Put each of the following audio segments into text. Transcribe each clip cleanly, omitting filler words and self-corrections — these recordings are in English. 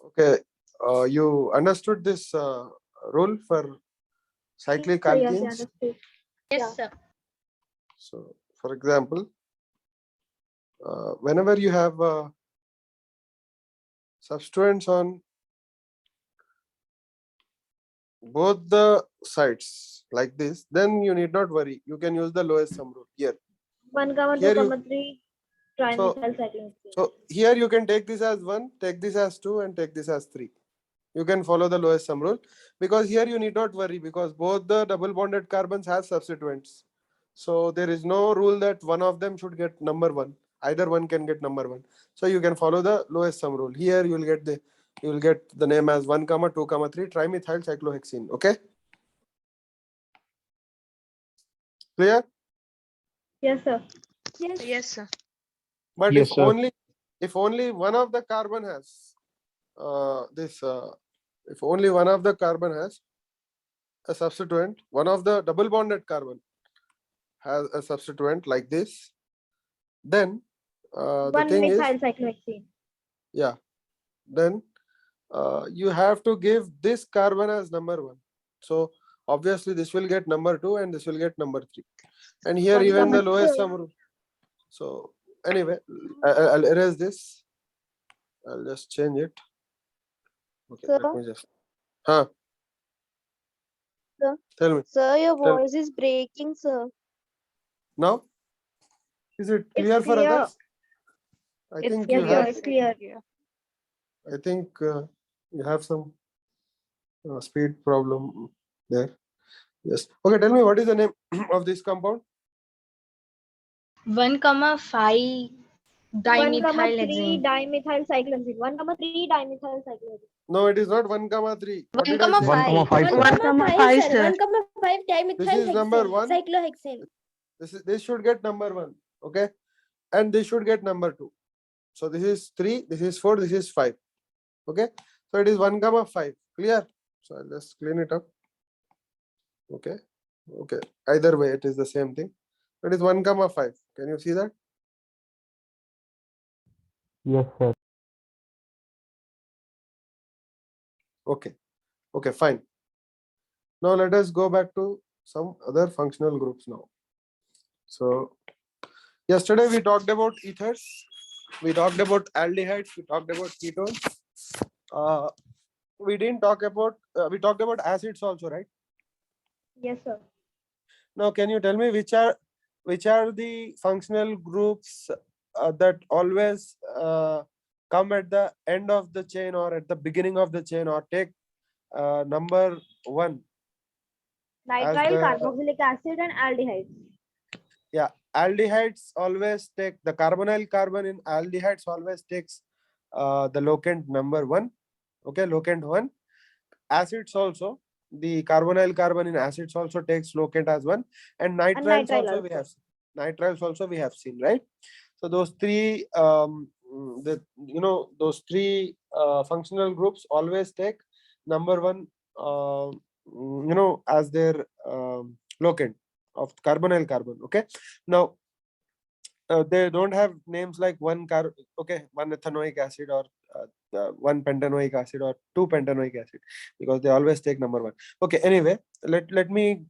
Okay, you understood this rule for cyclic So yes, I alkenes? understood. Yes, sir. So, for example, whenever you have substituents on both the sides like this, then you need not worry. You can use the lowest sum rule here. 1, 2, Here you 3 so trimethyl cyclohexane. so here you can take this as 1, take this as 2, and take this as 3. You can follow the lowest sum rule because here you need not worry because both the double bonded carbons have substituents. So there is no rule that one of them should get number 1. Either one can get number 1. So you can follow the lowest sum rule. Here you will get the name as 1, 2, 3 trimethyl cyclohexene. Okay? Clear? Yes, sir. Yes, sir. But Yes, sir. if only one of the carbon has if only one of the carbon has a substituent, one of the double bonded carbon has a substituent like this, then the 1 thing is, methyl cyclohexane. yeah, then you have to give this carbon as number 1. So obviously this will get number 2 and this will get number 3. And here 1, even the 2. lowest sum rule. So anyway, I'll erase this. I'll just change it. Okay, Sir? let me just. Huh? Sir? Tell me. Sir, your Tell- voice is breaking, sir. Now? Is it It's clear for clear. others? I It's think Yes, you sir, have. it's clear. I think you have some speed problem there. Yes. Okay. Tell me what is the name of this compound? 1,5 1, 3 dimethylhexane. dimethyl cyclohexane. 1, 3 dimethyl cyclohexane. No, it is not 1,3. What did I 1,5. say? 1,5, sir. 1,5, sir. 1,5 This is number 1. cyclohexane. This should get number 1. Okay. And this should get number 2. So this is 3. This is 4. This is 5. Okay. So it is 1,5. Clear? So I'll just clean it up. Okay. Okay. Either way, it is the same thing. It is 1,5. Can you see that? Yes, sir. Okay. Okay, fine. Now let us go back to some other functional groups now. So yesterday we talked about ethers, we talked about aldehydes, we talked about ketones. We didn't talk about we talked about acids also, right? Yes, sir. Now can you tell me which are the functional groups that always come at the end of the chain or at the beginning of the chain or take number 1? Nitrile, the- carboxylic acid, and aldehydes. Yeah, aldehydes always take the carbonyl carbon in aldehydes always takes the locant number 1. Okay, locant 1. Acids also, the carbonyl carbon in acids also takes locant as 1, and nitriles nitrile also we have nitriles also we have seen, right? So those three those three functional groups always take number 1 as their locant of carbonyl carbon. Okay, now they don't have names like one ethanoic acid or one pentanoic acid or 2 pentanoic acid, because they always take number 1. Okay, anyway, let me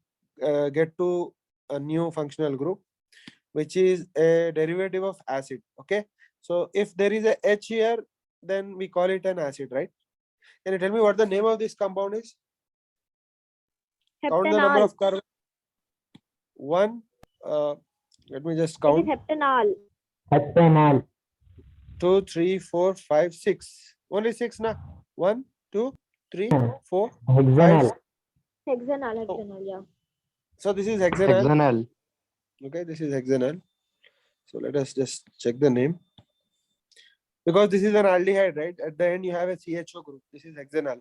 get to a new functional group, which is a derivative of acid. Okay, so if there is a H here, then we call it an acid, right? Can you tell me what the name of this compound is? Count the number Heptanol. of carbon. 1. Let me just It is count. heptanol. Heptanol. 2, 3, 4, 5, 6. Only 6 na? 1, 2, 3, 4, 5. Hexanol. Hexanol, yeah. So this is hexanol. Hexanol. Okay, this is hexanol. So let us just check the name. Because this is an aldehyde, right? At the end you have a CHO group. This is hexanol.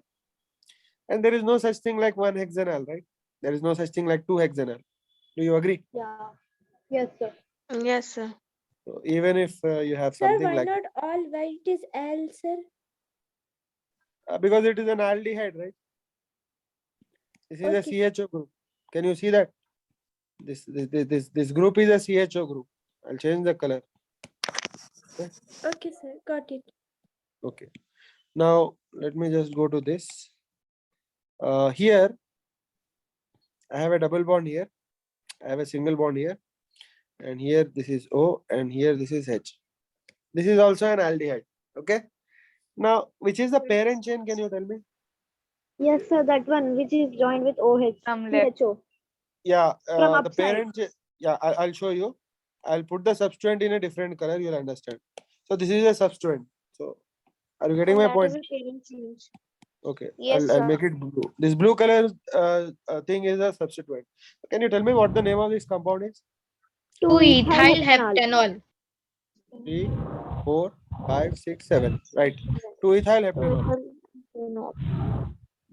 And there is no such thing like 1 hexanol, right? There is no such thing like 2 hexanol. Do you agree? Yeah. Yes, sir. Yes, sir. So even if you have Sir, something why like not all? Why it is L, sir? because it is an aldehyde, right? This is Okay. a CHO group. Can you see that? This group is a CHO group. I'll change the color. Okay, sir. Got it. Okay. Now let me just go to this. Here I have a double bond here. I have a single bond here, and here this is O, and here this is H. This is also an aldehyde. Okay. Now, which is the parent chain? Can you tell me? Yes, sir. That one which is joined with OH. From left. CHO. Yeah, From the upside. parent. Yeah, I'll show you. I'll put the substituent in a different color. You'll understand. So this is a substituent. So, are you getting my point? Okay, Yes, I'll sir. make it blue. This blue color thing is a substituent. Can you tell me what the name of this compound is? 2-ethyl heptanol. 3, 4, 5, 6, 7. Right. 2-ethyl heptanol.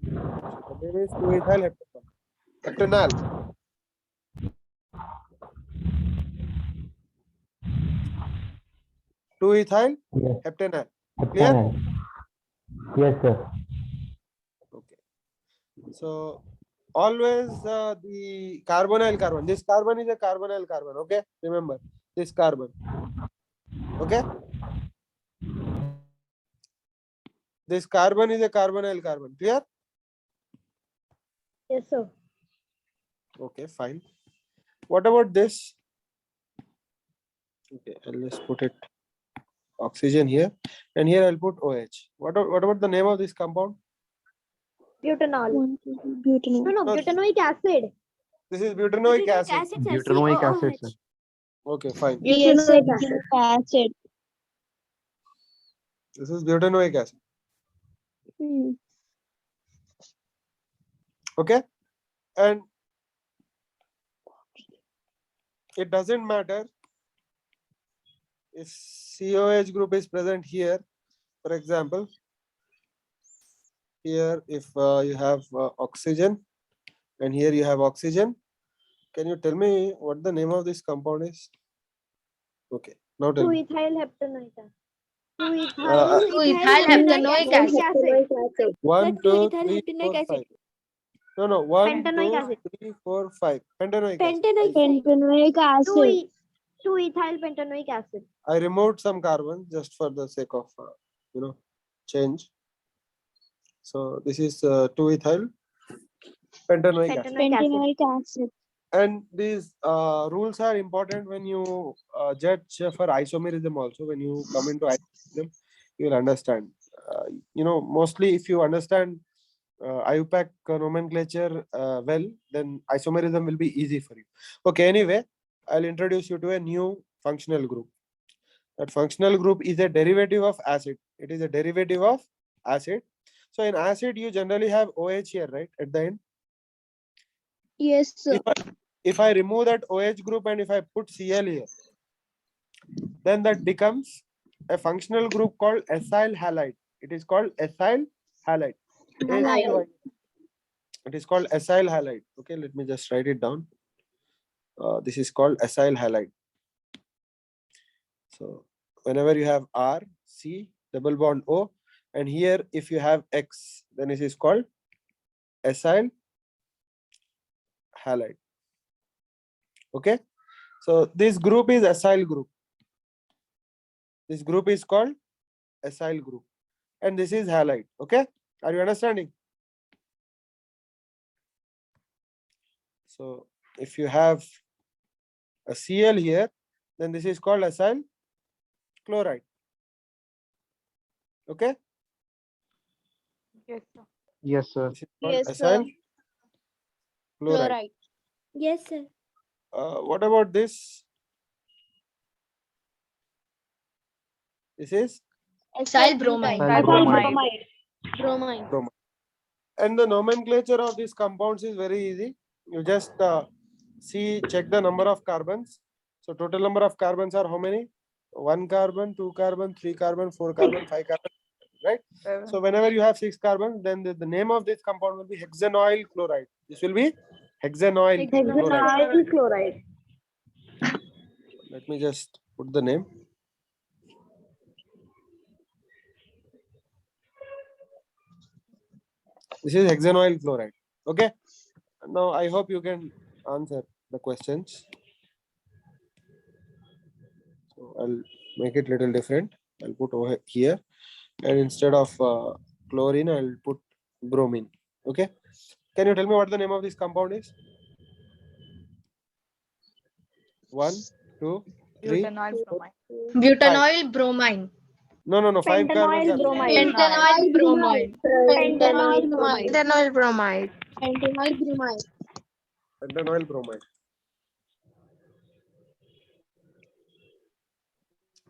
So the name is 2-ethyl heptanol. Heptanal. 2-ethyl Yes. heptanal. Clear? Heptanal. Yes, sir. Okay. So always the carbonyl carbon. This carbon is a carbonyl carbon. Okay. Remember this carbon. Okay. This carbon is a carbonyl carbon. Clear? Yes, sir. Okay. Fine. What about this? Okay. I'll just put it oxygen here, and here I'll put OH. What about the name of this compound? Butanol. No, Butanol. no, No. butanoic acid. This is butanoic acid. Butanoic acid, sir. Okay. Fine. Yes, sir. Acid. This is butanoic acid. Okay. And it doesn't matter if COH group is present here. For example, here if you have oxygen, and here you have oxygen. Can you tell me what the name of this compound is? Okay. Now tell me. 2-ethyl heptanoic acid. Uh, 2-ethyl heptanoic acid. 1, 2, 3, heptanoic 4, acid. 5. No. 1, Pentanoic 2, acid. 3, 4, 5. Pentanoic acid. Pentanoic acid. 2-ethyl pentanoic acid. I removed some carbon just for the sake of change. So this is 2-ethyl pentanoic acid. Pentanoic acid. acid. And these rules are important when you judge for isomerism also. When you come into isomerism, you will understand. Mostly if you understand IUPAC nomenclature well, then isomerism will be easy for you. Okay, anyway, I'll introduce you to a new functional group. That functional group is a derivative of acid. It is a derivative of acid. So in acid, you generally have OH here, right? At the end. Yes, sir. If I remove that OH group and if I put Cl here, then that becomes a functional group called acyl halide. It is called acyl halide. Halide. It is called acyl halide. Okay, let me just write it down. This is called acyl halide. So whenever you have R, C, double bond O, and here if you have X, then it is called acyl halide. Okay, so this group is acyl group. This group is called acyl group, and this is halide. Okay, are you understanding? So if you have a Cl here, then this is called acyl chloride. Okay, Yes, sir. Yes, sir. this is called Yes, acyl sir. chloride. Yes, sir. What about this? This is, Acyl bromide. Acyl bromide. Bromine. and the nomenclature of these compounds is very easy. You just check the number of carbons. So total number of carbons are how many? 1 carbon, 2 carbon, 3 carbon, 4 carbon, 5 carbon, right? So whenever you have 6 carbons, then the name of this compound will be hexanoyl chloride. This will be hexanoyl chloride. Hexanoyl chloride. Let me just put the name. This is hexanoyl chloride. Okay. Now I hope you can answer the questions. So I'll make it little different. I'll put over here. and instead of chlorine, I'll put bromine. Okay. Can you tell me what the name of this compound is? 1, 2, 3. Butanoyl bromine. No. 5 carbons. Pentanoyl bromide. Pentanoyl bromine. Pentanoyl bromide. Pentanoyl bromide. Pentanoyl bromide.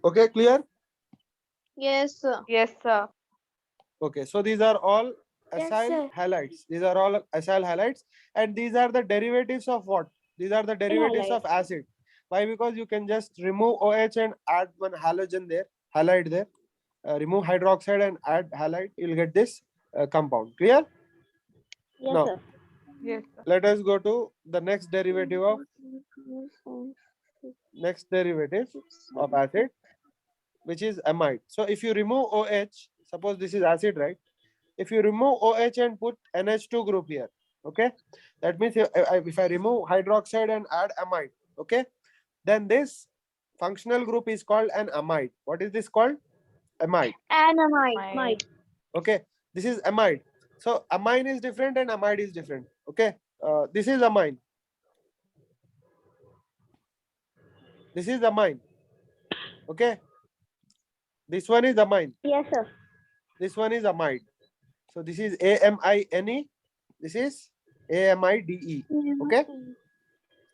Okay, clear? Yes, sir. Yes, sir. Okay, so these are all Yes, acyl sir. halides. These are all acyl halides, and these are the derivatives of what? These are the derivatives of acid. Why? Because you can just remove OH and add one halogen there, halide there. Remove hydroxide and add halide. You'll get this compound. Clear? Yes, Now, sir. Yes, sir. let us go to the next derivative of acid, which is amide. So if you remove OH, suppose this is acid, right? If you remove OH and put NH2 group here, okay, that means if I remove hydroxide and add amide, okay, then this functional group is called an amide. What is this called? Amide. Anamide. Okay, this is amide. So amine is different and amide is different. Okay, this is amine. This is amine. Okay, this one is amine. Yes, sir. This one is amide. So this is AMINE. This is AMIDE. Okay.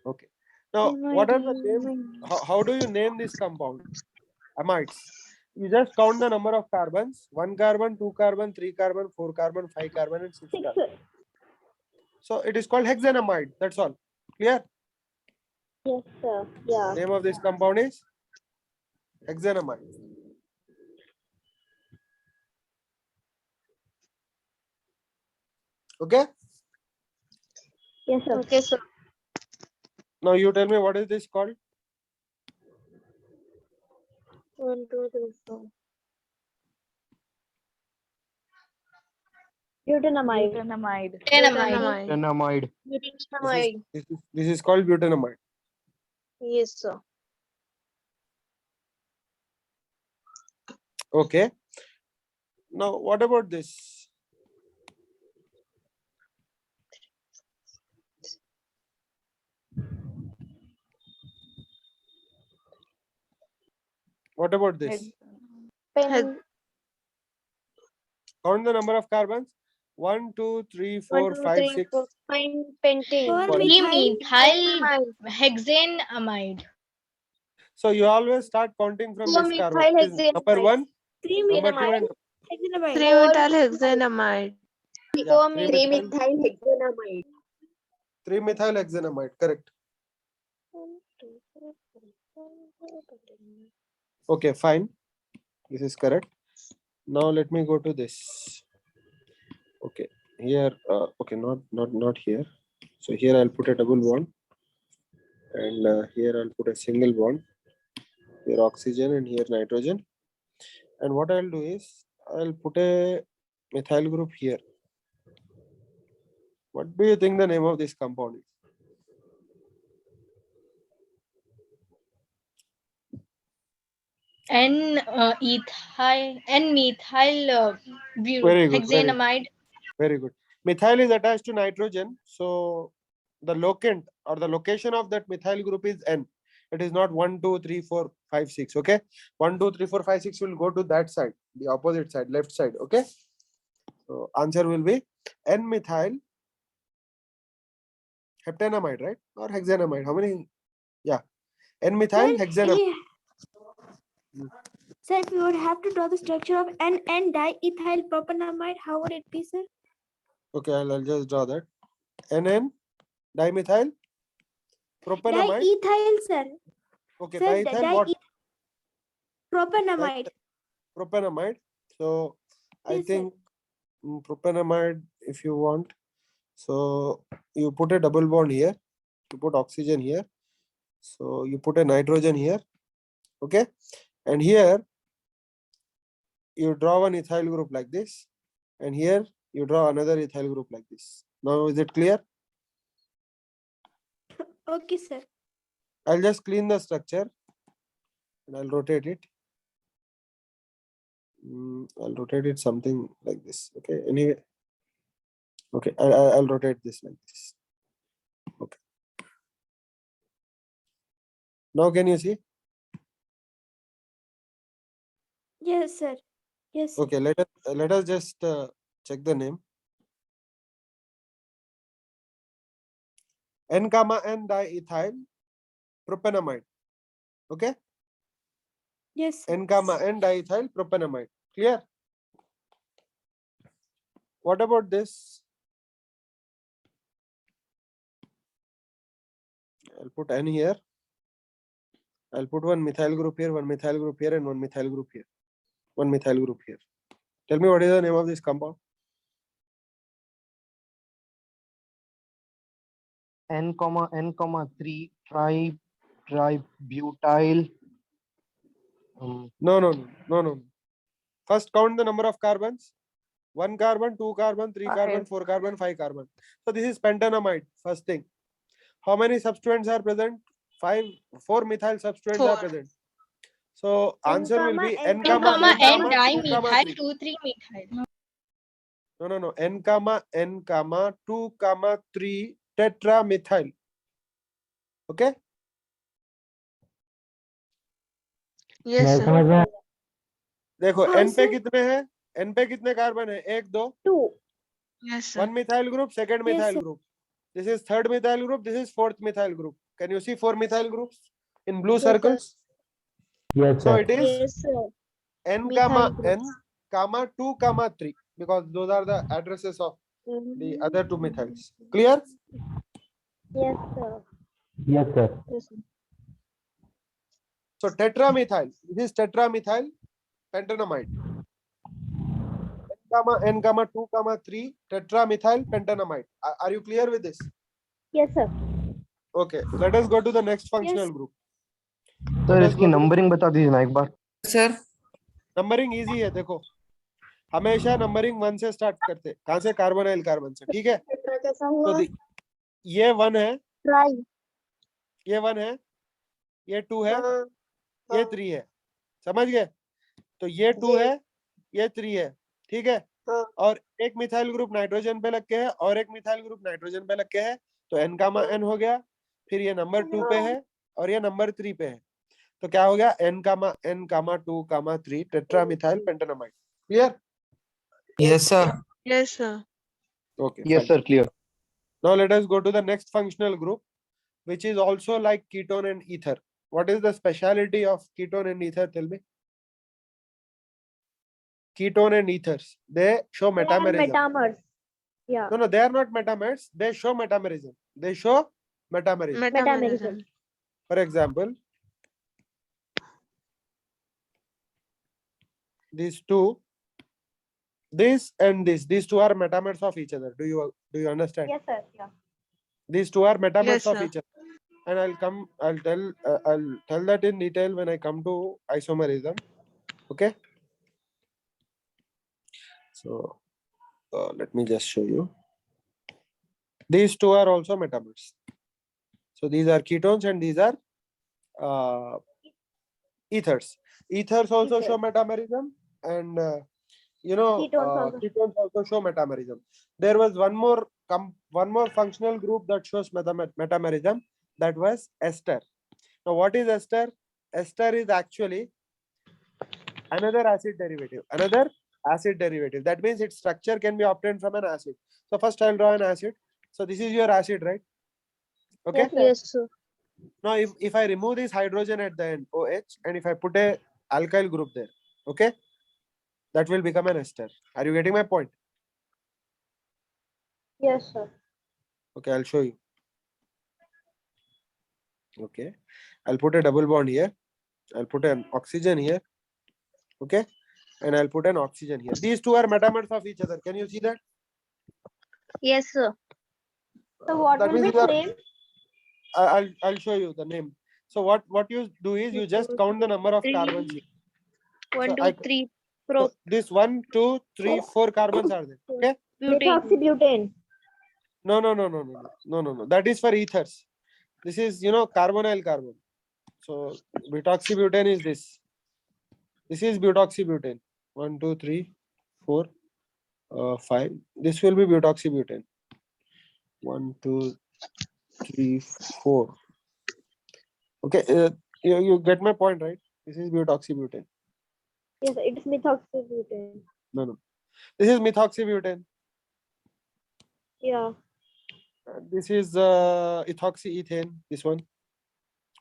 Okay. Now, what are the names? How do you name this compound? Amides. You just count the number of carbons: 1 carbon, 2 carbon, 3 carbon, 4 carbon, 5 carbon, and 6 Six. carbon. So it is called hexanamide. That's all. Clear? Yes, sir. Yeah. Name of this compound is hexanamide. Okay. Yes, sir. Okay, sir. Now you tell me what is this called? 1, 2, 3, 4. Butanamide. Butanamide. Butanamide. Dynamite. Butanamide. This is called butanamide. Yes, sir. Okay. Now what about this? What about this? Pen. Count the number of carbons. 1, 2, 3, 1, 4, 2, 5, 3, 6. 4. Pentane. What? Methyl hexanamide. So you always start counting from this carbon. Methyl This is number 1, 3 number 2, and 3-methyl-hexanamide. yeah, 3-methyl hexanamide. Correct. Okay, fine. This is correct. Now let me go to this. Okay, here. Okay, not here. So here I'll put a double bond, and here I'll put a single bond. Here oxygen and here nitrogen. And what I'll do is I'll put a methyl group here. What do you think the name of this compound is? N-methyl Very good, hexanamide. Very good. Methyl is attached to nitrogen, so the locant or the location of that methyl group is N. It is not 1, 2, 3, 4, 5, 6. Okay, 1, 2, 3, 4, 5, 6 will go to that side, the opposite side, left side. Okay, so answer will be N-methyl heptanamide, right? Or hexanamide. How many? Yeah, N-methyl hexanamide. Sir, if you would have to draw the structure of N diethyl propanamide, how would it be, sir? Okay, I'll just draw that. NN dimethyl propanamide. Diethyl, sir. Okay, Sir, diethyl what? propanamide. Propanamide. So I Yes, sir. think propanamide, if you want. So you put a double bond here. You put oxygen here. So you put a nitrogen here. Okay, and here you draw one ethyl group like this, and here you draw another ethyl group like this. Now is it clear? Okay, sir. I'll just clean the structure and I'll rotate it. I'll rotate it something like this. Okay. Anyway. Okay. I'll rotate this like this. Okay. Now can you see? Yes, sir. Yes. Okay. Let us just check the name. N comma N diethyl propanamide. Okay. Yes. sir. N comma N diethyl propanamide. Clear? What about this? I'll put N here. I'll put one methyl group here, one methyl group here, and one methyl group here. One methyl group here. Tell me what is the name of this compound? N comma 3 tributyl. No. First count the number of carbons. 1 carbon, 2 carbon, 3 carbon, 4 carbon, 5 carbon. So this is pentanamide, first thing. How many substituents are present? 4 methyl substituents are present. So answer will be N N comma comma N 2 comma dimethyl 3. 2,3 methyl. No. N comma 2 comma 3 tetramethyl. Okay. मैं समझ में देखो हाँ, N पे sir. कितने हैं? N पे कितने कार्बन है? 1 2 2. Yes, one methyl group, second Yes, methyl sir. group. This is third methyl group. This is fourth methyl group. Can you see 4 methyl groups in blue Yes, sir. circles? yes So sir. it is Yes, sir. N Methyl comma groups. N comma 2 comma 3 because those are the addresses of the other 2 methyls. Clear? Yes, sir. yes sir. Yes, sir. So tetramethyl. This is tetramethyl pentanamide. N comma 2 comma 3 tetramethyl pentanamide. Are you clear with this? Yes, sir. Okay. Let us go to the next functional Yes. group. Sir इसकी numbering बता दीजिए ना एक बार. Sir numbering easy है. देखो हमेशा numbering 1 से start करते. कहां से? कार्बोनाइल कार्बन से. ठीक है. कैसा तो हुआ? ये 1 है, Try. ये 1 है, ये 2 है, ये 3 है. समझ गए? तो ये 2 है, ये 3 है. ठीक है. हाँ. और एक मिथाइल ग्रुप नाइट्रोजन पे लग के है और एक मिथाइल ग्रुप नाइट्रोजन पे लग के है. तो N कामा N हो गया. फिर ये नंबर 2 पे है और ये नंबर 3 पे है. तो क्या हो गया? N comma 2 comma 3 tetramethyl pentanamide. Clear? Yes sir Yes, sir. Okay. Yes fine. sir, clear. Now let us go to the next functional group, which is also like ketone and ether. What is the speciality of ketone and ether? Tell me. Ketone and ethers, they show metamerism. Metamers. Yeah. No, they are not metamers. They show metamerism. They show metamerism. Metamerism. For example, these two, this and this, these two are metamers of each other. Do you understand? Yes, sir. Yeah. These two are metamers Yes, of sir. each other. And I'll tell that in detail when I come to isomerism. Okay. So let me just show you. These two are also metamers. So these are ketones and these are ethers. Ethers also show metamerism, and ketones also show metamerism. There was one more functional group that shows metamerism. That was ester. Now what is ester? Ester is actually another acid derivative. That means its structure can be obtained from an acid. So first I'll draw an acid. So this is your acid, right? Okay. Yes, sir. Now if I remove this hydrogen at the end, OH, and if I put a alkyl group there, okay, that will become an ester. Are you getting my point? Yes, sir. Okay, I'll show you. Okay, I'll put a double bond here. I'll put an oxygen here. Okay, and I'll put an oxygen here. These two are metamers of each other. Can you see that? Yes, sir. So what That will means be you are- the name? I'll show you the name. So what you do is you just count the number of carbons here. 1, So 2, I- 3. So this 1, 2, 3, 4 carbons are there. Okay. Methoxybutane. No. That is for ethers. This is carbonyl carbon. So butoxybutane is this. This is butoxybutane. 1, 2, 3, 4, 5. This will be butoxybutane. 1, 2, 3, 4. Okay, you get my point, right? This is butoxybutane. Yes, it is methoxybutane. No. This is methoxybutane. Yeah. This is ethoxyethane. This one.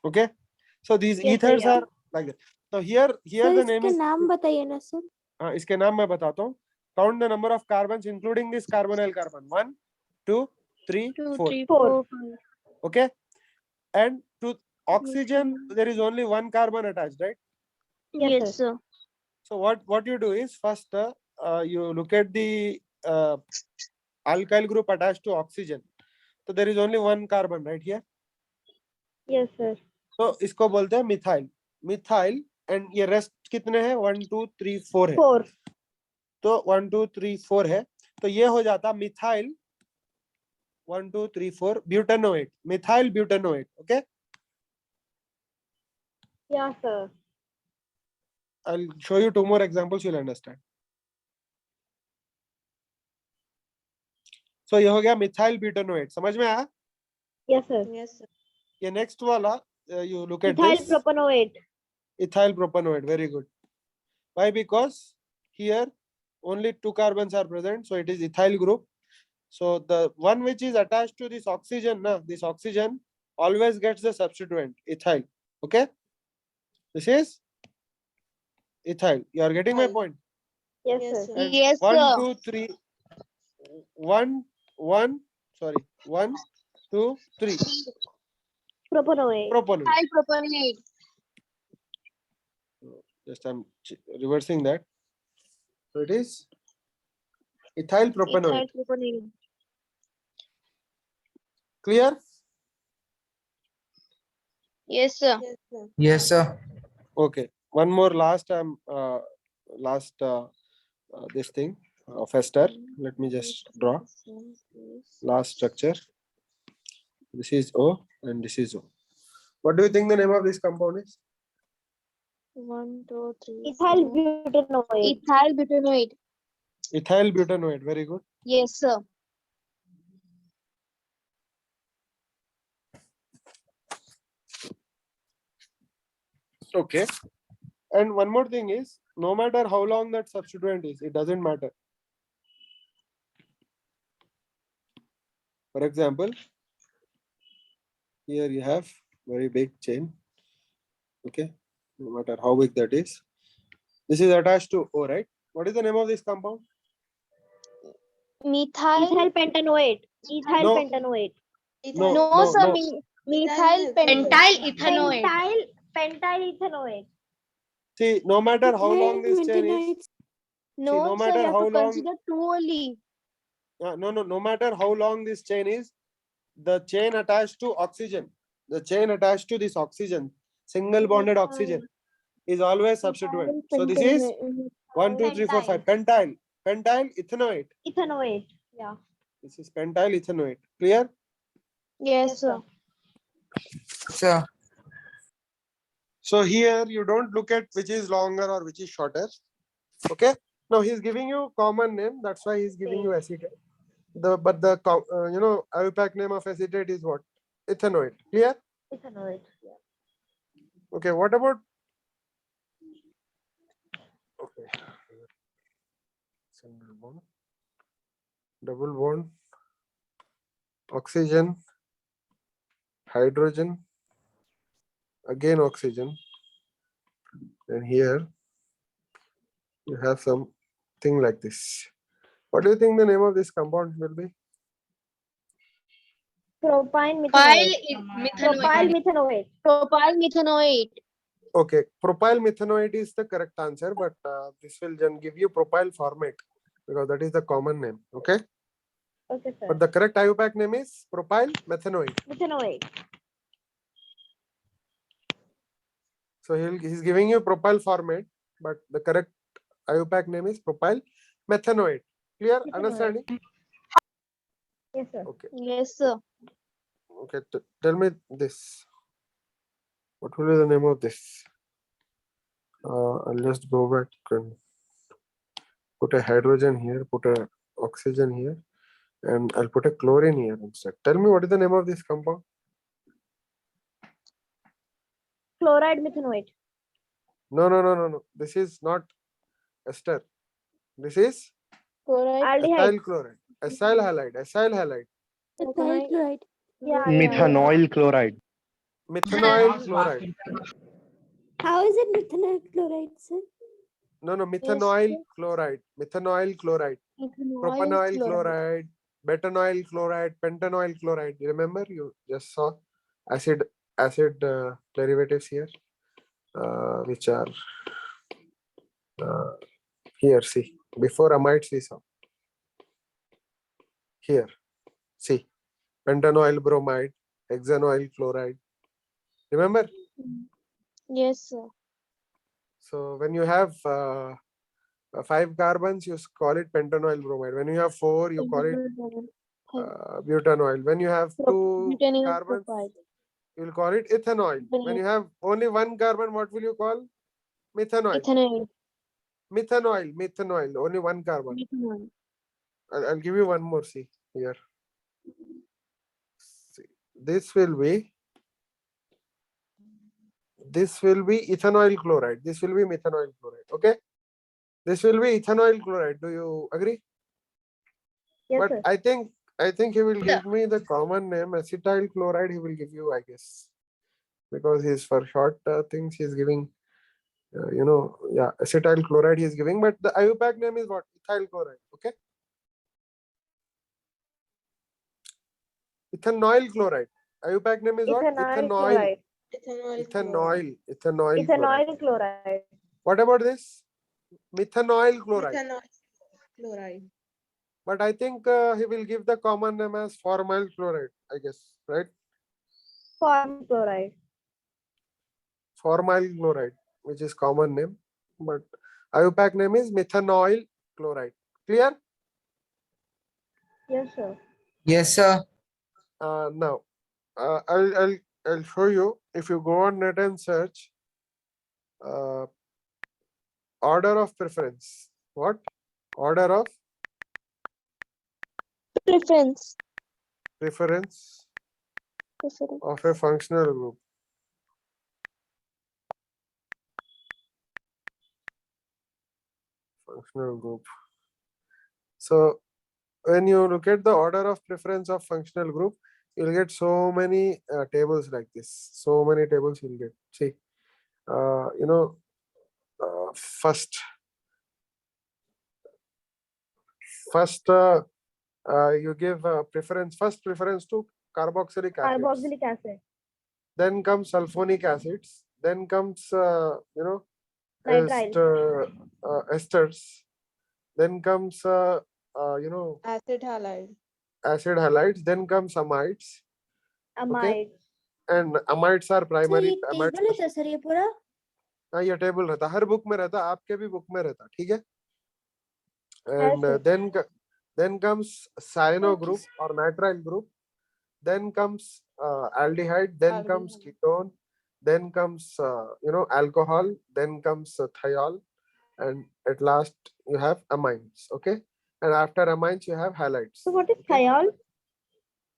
Okay. So these Yes, sir, ethers yeah. are like that. Now here sir the name इसके is. नाम बताइए ना sir. हाँ, इसके नाम मैं बताता हूँ. Count the number of carbons including this carbonyl carbon. 1, 2, 3, 2, 4. 3, 4. 4, 5. Okay. And to oxygen there is only one carbon attached, right? Yes, Yes, sir. sir. So what you do is first you look at the alkyl group attached to oxygen. So there is only one carbon right here. Yes, sir. So इसको बोलते हैं methyl. Methyl and ये rest कितने हैं? 1, 2, 3, 4 है. 4. तो 1, 2, 3, 4 है. तो ये हो जाता methyl 1, 2, 3, 4 butanoate. Methyl butanoate. Okay. Yeah, sir. I'll show you 2 more examples, you'll understand. So ये हो गया मिथाइल ब्यूटेनोएट. समझ में आया? Yes, sir. Yes, sir. ये next वाला you look at Ethyl this. propanoate. Ethyl propanoate. Very good. Why? Because here only 2 carbons are present, so it is ethyl group. So the one which is attached to this oxygen, this oxygen always gets the substituent ethyl. Okay. This is ethyl. You are getting my Ethyl. point? Yes, Yes, sir. sir. And Yes, 1, sir. 2, 3. 1, 2, 3. Propanoate. Propanoate. Ethyl propanoate. Just I'm reversing that. So it is ethyl propanoate. Ethyl propanoate. Clear? Yes, sir. Yes, sir. Yes, sir. Okay. One more last this thing of ester. Let me just draw last structure. This is O and this is O. What do you think the name of this compound is? 1, 2, 3. Ethyl 4. butanoate. Ethyl butanoate. Ethyl butanoate. Very good. Yes, sir. Okay. And one more thing is, no matter how long that substituent is, it doesn't matter. For example, here you have very big chain. Okay. No matter how big that is. This is attached to O, right? What is the name of this compound? Methyl. Ethyl pentanoate. Ethyl No. pentanoate. No, No, no, sir. no. Methyl pentyl ethanoate. Pentyl ethanoate. See, no matter how long this chain is, No, no sir. matter You have how to long- consider 2 only. no matter how long this chain is, the chain attached to oxygen, the chain attached to this oxygen, single bonded oxygen, is always substituent. So this is 1, 2, 3, 4, 5. Pentyl. Pentyl ethanoate. Ethanoate. Yeah. This is pentyl ethanoate. Clear? Yes, sir. Sir. So here you don't look at which is longer or which is shorter. Okay. Now he's giving you common name. That's why he's giving you acetate. But the IUPAC name of acetate is what? Ethanoate. Clear? Ethanoate. Yeah. Okay. What about? Okay. Single bond. Double bond. Oxygen. Hydrogen. Again oxygen. And here you have something like this. What do you think the name of this compound will be? Propyl Propyl methanoate. Propyl methanoate. Propyl methanoate. Okay, propyl methanoate is the correct answer, but this will then give you propyl formate because that is the common name. Okay, Okay, sir. but the correct IUPAC name is propyl methanoate. Methanoate. So he's giving you propyl formate, but the correct IUPAC name is propyl methanoate. Clear? Methanoate. Understanding? Yes, sir. Okay. Yes, sir. Okay. Tell me this. What will be the name of this? I'll just go back and put a hydrogen here, put a oxygen here, and I'll put a chlorine here instead. Tell me what is the name of this compound? Chloride methanoate. No. This is not ester. This is Chloride. Aldehyde. ethyl chloride. Acyl halide. Acyl halide. Ethyl Methanol. chloride. Yeah. Methanoyl chloride. Methanoyl chloride. How is it methanol chloride, sir? No, methanoyl chloride. Methanoyl chloride. Propanoyl chloride. Betanoyl chloride. Pentanoyl chloride. You remember? You just saw acid derivatives here, which are here. See, before amides we saw. Here, see, pentanoyl bromide, hexanoyl chloride. Remember? Yes, sir. So when you have 5 carbons, you call it pentanoyl bromide. When you have 4, you call it butanoyl. When you have 2 Butanoyl carbons, sulfide. you will call it ethanoyl. When you have only 1 carbon, what will you call? Methanoyl. Methanoyl. Only 1 carbon. Methanol. I'll give you one more. See here. See, this will be ethanoyl chloride. This will be methanoyl chloride. Okay. This will be ethanoyl chloride. Do you agree? Yes, But sir. I think he will give me the common name acetyl chloride. He will give you, I guess, because he's for short things. He's giving, acetyl chloride. He is giving, but the IUPAC name is what? Ethyl chloride. Okay. Ethanoyl chloride. IUPAC name is what? Ethanoyl Ethanoyl. chloride. Ethanoyl chloride. Ethanoyl chloride. What about this? Methanoyl chloride. Chloride. But I think he will give the common name as formal chloride, I guess, right? Formal chloride. Formal chloride, which is common name, but IUPAC name is methanoyl chloride. Clear? Yes, sir. Yes, sir. Now, I'll show you. If you go on net and search order of preference. What? Order of Preference. preference Preference. of a functional group. Functional group. So when you look at the order of preference of functional group, you'll get so many tables like this. So many tables you'll get. See, first you give first preference to carboxylic acids. Carboxylic acid. Then comes sulfonic acids. Then comes Nitrile. esters. Then comes Acid halide. acid halides. Then comes amides. Amide. And amides are sir primary. ये table है तो sir ये पूरा हाँ ये table रहता, हर book में रहता, आपके भी बुक में रहता, ठीक है. And Yes, then comes cyano Okay, group or nitrile group. Then comes aldehyde. Then comes ketone. Then comes alcohol. Then comes thiol, and at last you have amines. Okay, and after amines you have halides. So what is Okay? thiol?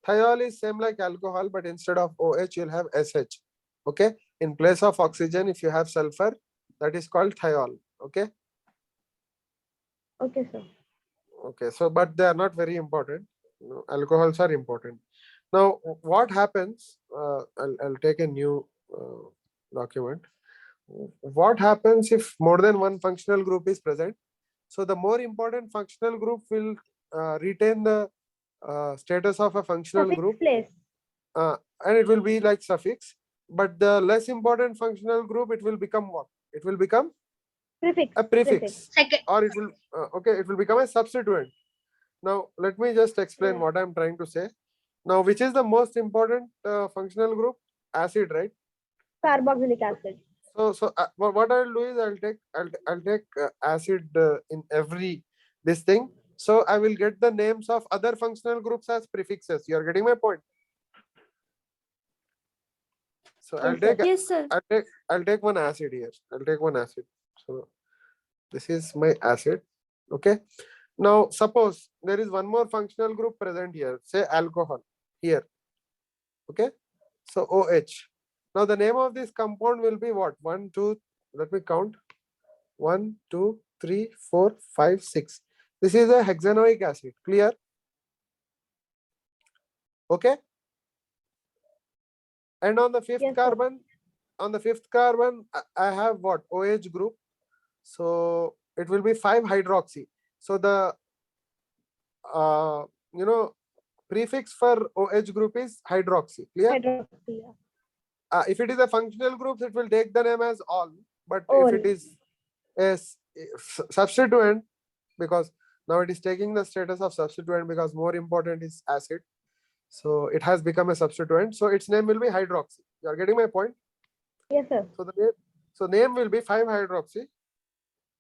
Thiol is same like alcohol, but instead of OH you'll have SH. Okay, in place of oxygen, if you have sulfur, that is called thiol. Okay. Okay, sir. Okay, so but they are not very important. Alcohols are important. Now, what happens? I'll take a new document. What happens if more than one functional group is present? So the more important functional group will retain the status of a functional Suffix group, place. and it will be like suffix. But the less important functional group, it will become what? It will become Prefix. a prefix. Second. Or it will it will become a substituent. Now let me just explain Yeah. what I'm trying to say. Now, which is the most important functional group? Acid, right? Carboxylic acid. So what I'll do is I'll take acid in every this thing. So I will get the names of other functional groups as prefixes. You are getting my point. So I'll Yes, sir. take yes sir. I'll take one acid here. I'll take one acid. So this is my acid. Okay. Now suppose there is one more functional group present here, say alcohol here. Okay. So OH. Now the name of this compound will be what? 1, 2, let me count. 1, 2, 3, 4, 5, 6. This is a hexanoic acid. Clear? Okay. And on the fifth Yes, sir. carbon, I have what? OH group. So it will be 5-hydroxy. So the prefix for OH group is hydroxy. Clear? Hydroxy. If it is a functional group, it will take the name as all. But if All. it is a substituent, because now it is taking the status of substituent because more important is acid. So it has become a substituent. So its name will be hydroxy. You are getting my point? Yes, sir. So the name will be 5-hydroxy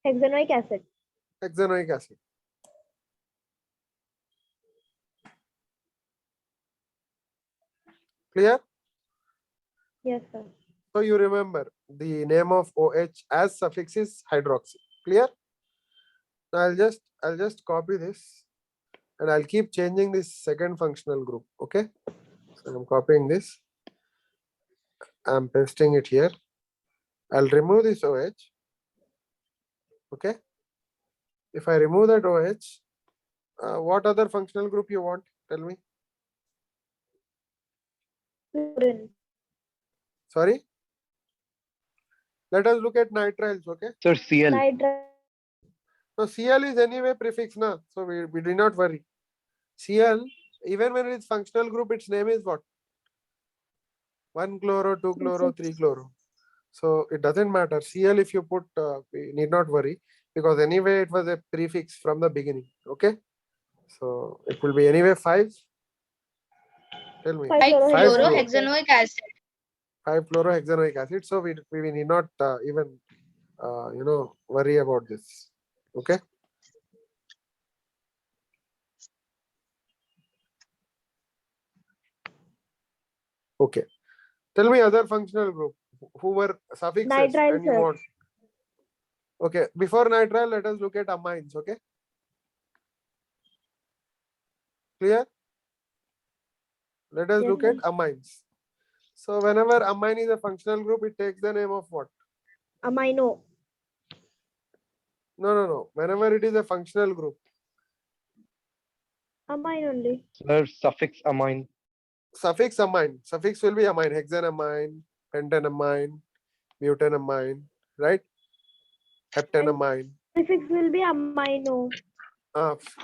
Hexanoic acid. hexanoic acid. Clear? Yes, sir. So you remember the name of OH as suffix is hydroxy. Clear? Now I'll just copy this and I'll keep changing this second functional group. Okay. So I'm copying this. I'm pasting it here. I'll remove this OH. Okay. If I remove that OH, what other functional group you want? Tell me. Fluorine. Sorry. Let us look at nitriles. Okay. Sir, Cl. Nitrile. So Cl is anyway prefix now. So we do not worry. Cl, even when it is functional group, its name is what? 1-chloro, 2-chloro, 3-chloro. So it doesn't matter. Cl, if you put, we need not worry because anyway it was a prefix from the beginning. Okay. So it will be anyway 5. Tell me. 5-fluorohexanoic acid. 5-fluorohexanoic acid. So we need not even worry about this. Okay. Okay. Tell me other functional group who were suffixes Nitrile, and you sir. want. Okay. Before nitrile, let us look at amines. Okay. Clear? Let us Yes, look at amines. So whenever amine is a functional group, it takes the name of what? Amino. No. Whenever it is a functional group, Amine only. Sir, suffix amine. suffix amine. Suffix will be amine. Hexanamine, pentanamine, butanamine, right? Heptanamine. Prefix will be amino.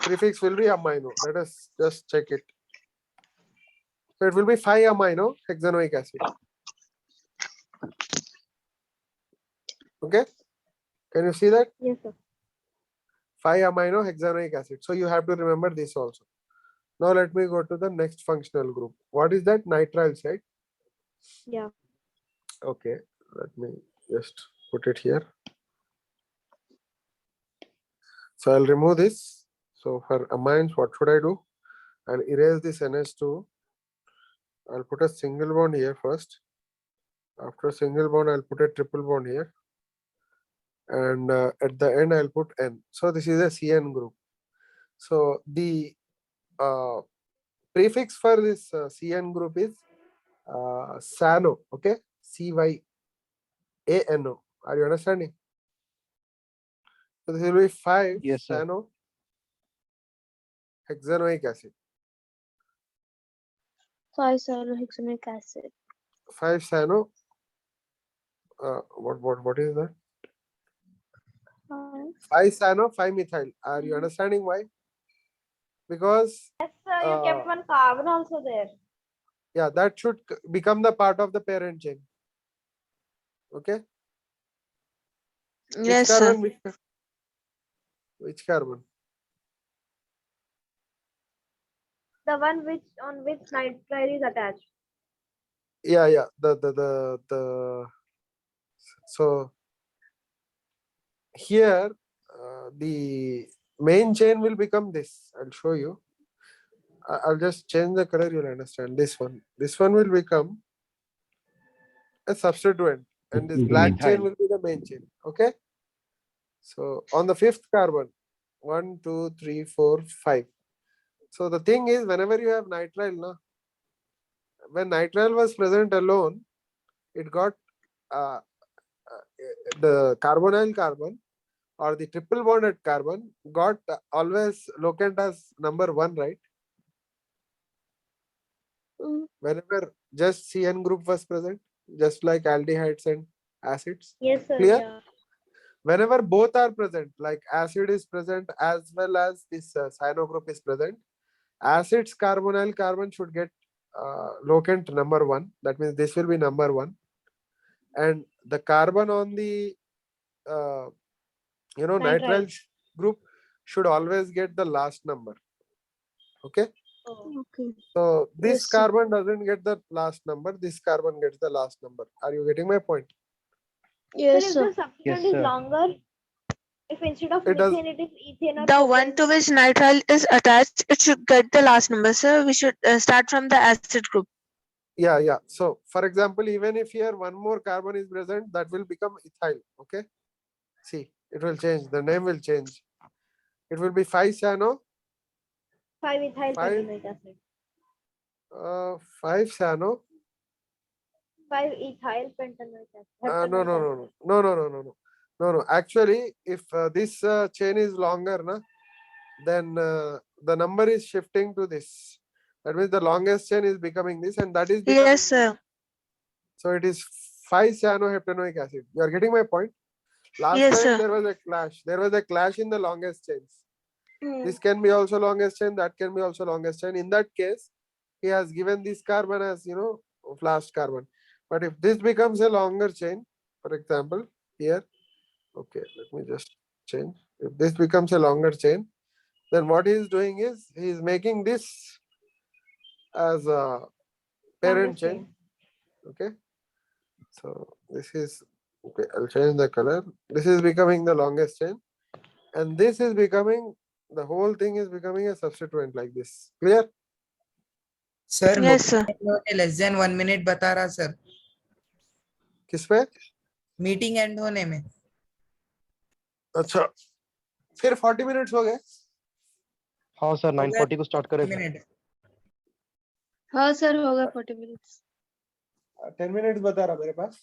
Prefix will be amino. Let us just check it. So it will be 5-amino hexanoic acid. Okay. Can you see that? Yes, sir. 5-amino hexanoic acid. So you have to remember this also. Now let me go to the next functional group. What is that? Nitriles, right? Yeah. Okay. Let me just put it here. So I'll remove this. So for amines, what should I do? I'll erase this NH2. I'll put a single bond here first. After a single bond, I'll put a triple bond here. And at the end, I'll put N. So this is a CN group. So the prefix for this CN group is cyano. Okay. CYANO. Are you understanding? So this will be 5 Yes, sir. cyano hexanoic acid. 5-cyanohexanoic acid. 5 cyano. What is that? 5 cyano 5-methyl. Are you understanding why? Because Yes, sir. You kept one carbon also there. yeah, that should become the part of the parent chain. Okay. Yes, Which sir. carbon? Which carbon? The one on which nitrile is attached. Yeah. So here the main chain will become this. I'll show you. I'll just change the color. You'll understand this one. This one will become a substituent, and this black chain Methyl. will be the main chain. Okay. So on the 5th carbon, 1, 2, 3, 4, 5. So the thing is, whenever you have nitrile, na, when nitrile was present alone, it got the carbonyl carbon or the triple bonded carbon got always locant as number 1, right? Mm. Whenever just CN group was present, just like aldehydes and acids. Yes, sir. Clear? Yeah. Whenever both are present, like acid is present as well as this cyano group is present, acid's carbonyl carbon should get locant number 1. That means this will be number 1. And the carbon on the Nitrile. nitrile group should always get the last number. Okay. Oh. Okay. So this Yes, sir. carbon doesn't get the last number. This carbon gets the last number. Are you getting my point? Sir, Yes, if sir. the substituent is sir. longer, if instead of It does- methane it is ethane or The one propane, to which nitrile is attached, it should get the last number, sir. We should start from the acid group. Yeah. So for example, even if here one more carbon is present, that will become ethyl. Okay. See, it will change. The name will change. It will be 5-cyano, 5-ethyl Five- pentanoic acid. 5-cyano. 5-ethyl pentanoic acid. No. heptanoic acid. No. Actually, if this chain is longer, na, then the number is shifting to this. That means the longest chain is becoming this, and that is becoming. Yes, sir. So it is 5-cyanoheptanoic acid. You are getting my point? Last Yes, time sir. there was a clash. There was a clash in the longest chains. Mm. This can be also longest chain. That can be also longest chain. In that case, he has given this carbon as last carbon. But if this becomes a longer chain, for example, here, okay, let me just change. If this becomes a longer chain, then what he is doing is he is making this as a parent Longest chain. Okay. So this is okay. I'll change the color. This is becoming the longest chain, and this is becoming the whole thing is becoming a substituent like this. Clear? Sir, Yes, sir. less than 1 minute बता रहा sir. किस पे? Meeting end होने में. अच्छा. फिर 40 minutes हो गए. हाँ सर 9:40 को स्टार्ट करें 1 minute. हाँ सर होगा 40 minutes. 10 minutes बता रहा मेरे पास.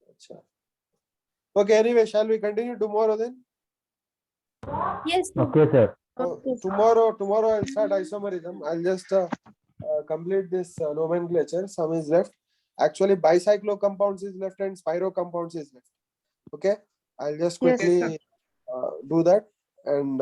अच्छा. Okay. Anyway, shall we continue tomorrow then? Yes, sir. Okay sir Okay. Tomorrow I'll start isomerism. I'll just complete this nomenclature. Some is left. Actually, bicyclo compounds is left and spiro compounds is left. Okay. I'll just Yes, quickly do that and